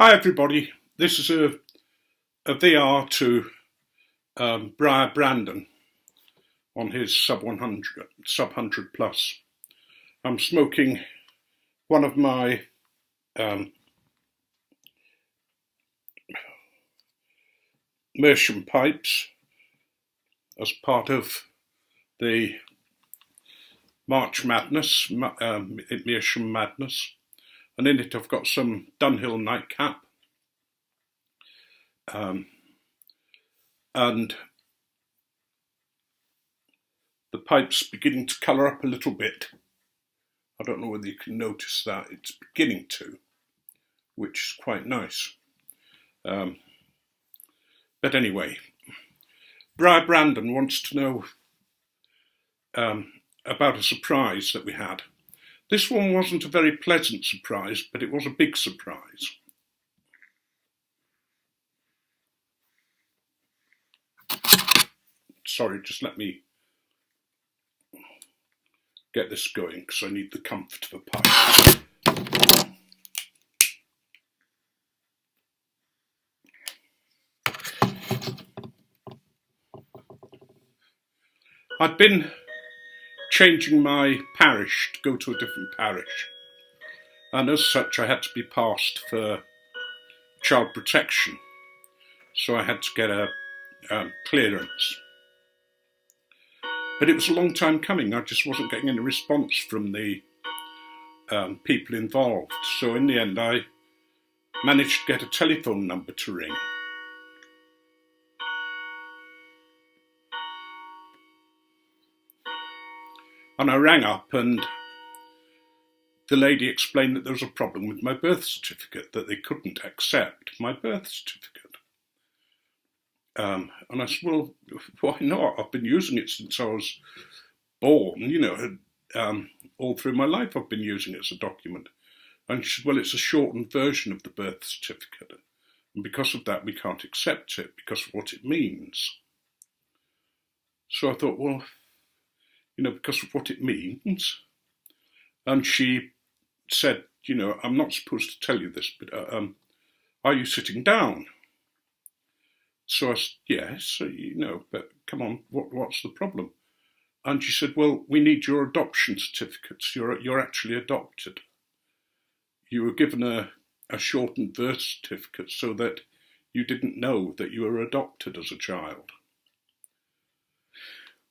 Hi everybody, this is a VR to Briar Brandon on his sub 100 plus. I'm smoking one of my immersion pipes as part of the March Madness, immersion madness. And in it I've got some Dunhill nightcap and the pipe's beginning to colour up a little bit. I don't know whether you can notice that, it's beginning to, which is quite nice. But anyway, Briar Brandon wants to know about a surprise that we had. This one wasn't a very pleasant surprise, but it was a big surprise. Sorry, just let me get this going because I need the comfort of a pipe. I'd been changing my parish to go to a different parish, and as such I had to be passed for child protection, so I had to get a clearance. But it was a long time coming. I just wasn't getting any response from the people involved, so in the end I managed to get a telephone number to ring. And I rang up and the lady explained that there was a problem with my birth certificate, that they couldn't accept my birth certificate. And I said, well, why not? I've been using it since I was born, all through my life I've been using it as a document. And she said, well, it's a shortened version of the birth certificate. And because of that, we can't accept it because of what it means. So I thought, well, because of what it means. And she said, I'm not supposed to tell you this, but are you sitting down? So I said, yes, but come on, what's the problem? And she said, well, we need your adoption certificates. You're actually adopted. You were given a shortened birth certificate so that you didn't know that you were adopted as a child.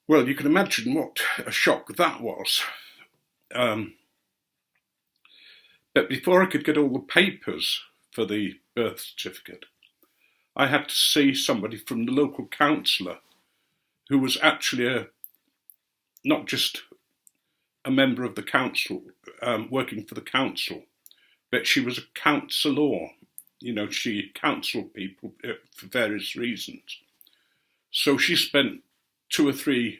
Well, you can imagine what a shock that was. But before I could get all the papers for the birth certificate, I had to see somebody from the local councillor who was actually not just a member of the council, working for the council, but she was a councillor. She counselled people for various reasons. So she spent 2 or 3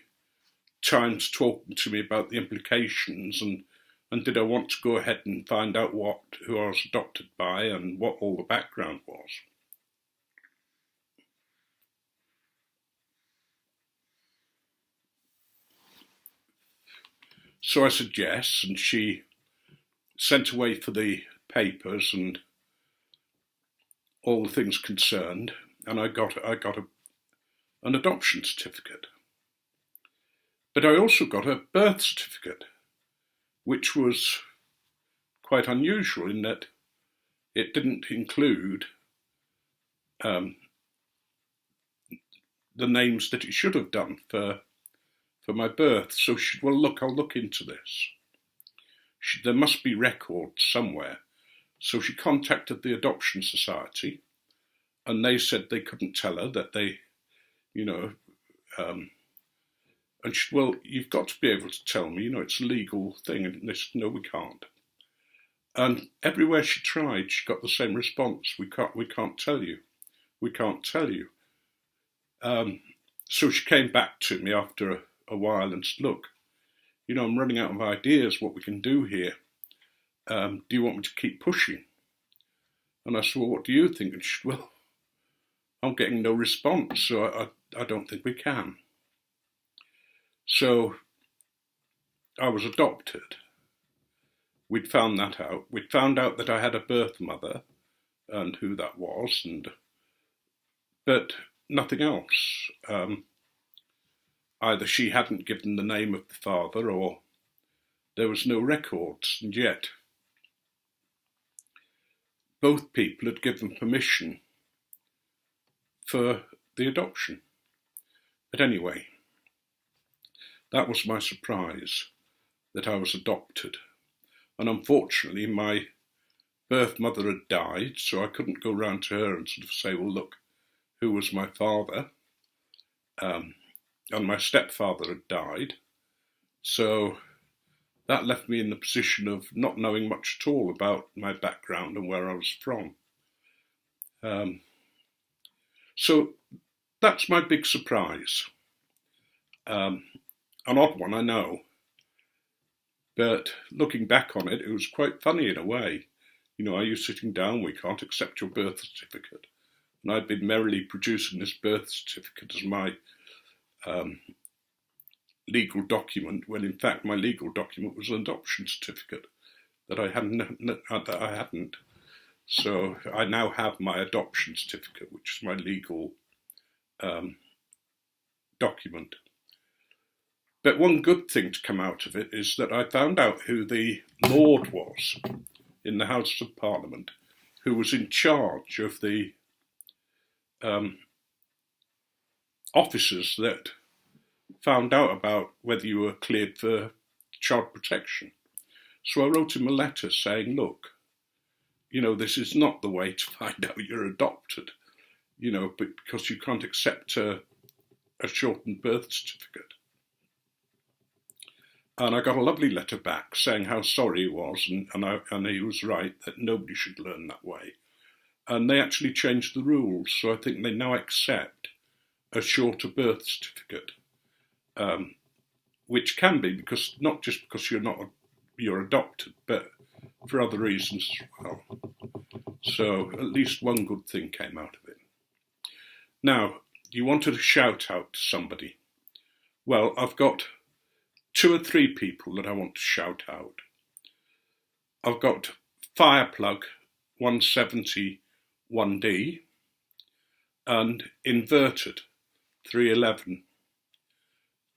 times talking to me about the implications and did I want to go ahead and find out who I was adopted by and what all the background was. So I said yes, and she sent away for the papers and all the things concerned, and I got an adoption certificate. But I also got a birth certificate, which was quite unusual in that it didn't include the names that it should have done for my birth. So she said, well, look, I'll look into this. There must be records somewhere. So she contacted the Adoption Society, and they said they couldn't tell her that they, and she said, well, you've got to be able to tell me, it's a legal thing. And they said, no, we can't. And everywhere she tried, she got the same response. We can't tell you. We can't tell you. So she came back to me after a while and said, look, I'm running out of ideas what we can do here. Do you want me to keep pushing? And I said, well, what do you think? And she said, well, I'm getting no response, so I don't think we can. So I was adopted. We'd found that out. We'd found out that I had a birth mother and who that was, but nothing else. Either she hadn't given the name of the father, or there was no records, and yet both people had given permission for the adoption. But anyway, that was my surprise, that I was adopted. And unfortunately, my birth mother had died, so I couldn't go round to her and sort of say, well, look, who was my father? And my stepfather had died. So that left me in the position of not knowing much at all about my background and where I was from. So that's my big surprise. An odd one, I know. But looking back on it, it was quite funny in a way. You know, are you sitting down? We can't accept your birth certificate. And I'd been merrily producing this birth certificate as my legal document, when in fact my legal document was an adoption certificate that I hadn't. So I now have my adoption certificate, which is my legal document. But one good thing to come out of it is that I found out who the Lord was in the House of Parliament, who was in charge of the officers that found out about whether you were cleared for child protection. So I wrote him a letter saying, look, you know, this is not the way to find out you're adopted, you know, but because you can't accept a shortened birth certificate. And I got a lovely letter back saying how sorry he was, and he was right, that nobody should learn that way. And they actually changed the rules, so I think they now accept a shorter birth certificate, which can be because not just because you're adopted, but for other reasons as well. So at least one good thing came out of it. Now, you wanted a shout out to somebody. Well, I've got 2 or 3 people that I want to shout out. I've got Fireplug 170 1D and Inverted 311.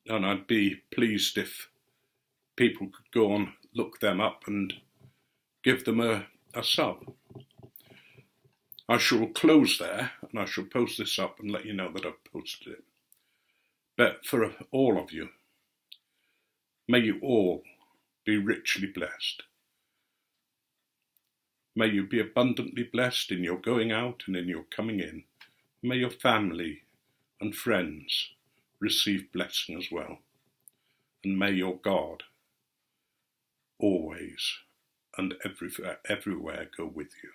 And I'd be pleased if people could go on, look them up and give them a sub. I shall close there and I shall post this up and let you know that I've posted it. But for all of you, may you all be richly blessed. May you be abundantly blessed in your going out and in your coming in. May your family and friends receive blessing as well. And may your God always and everywhere go with you.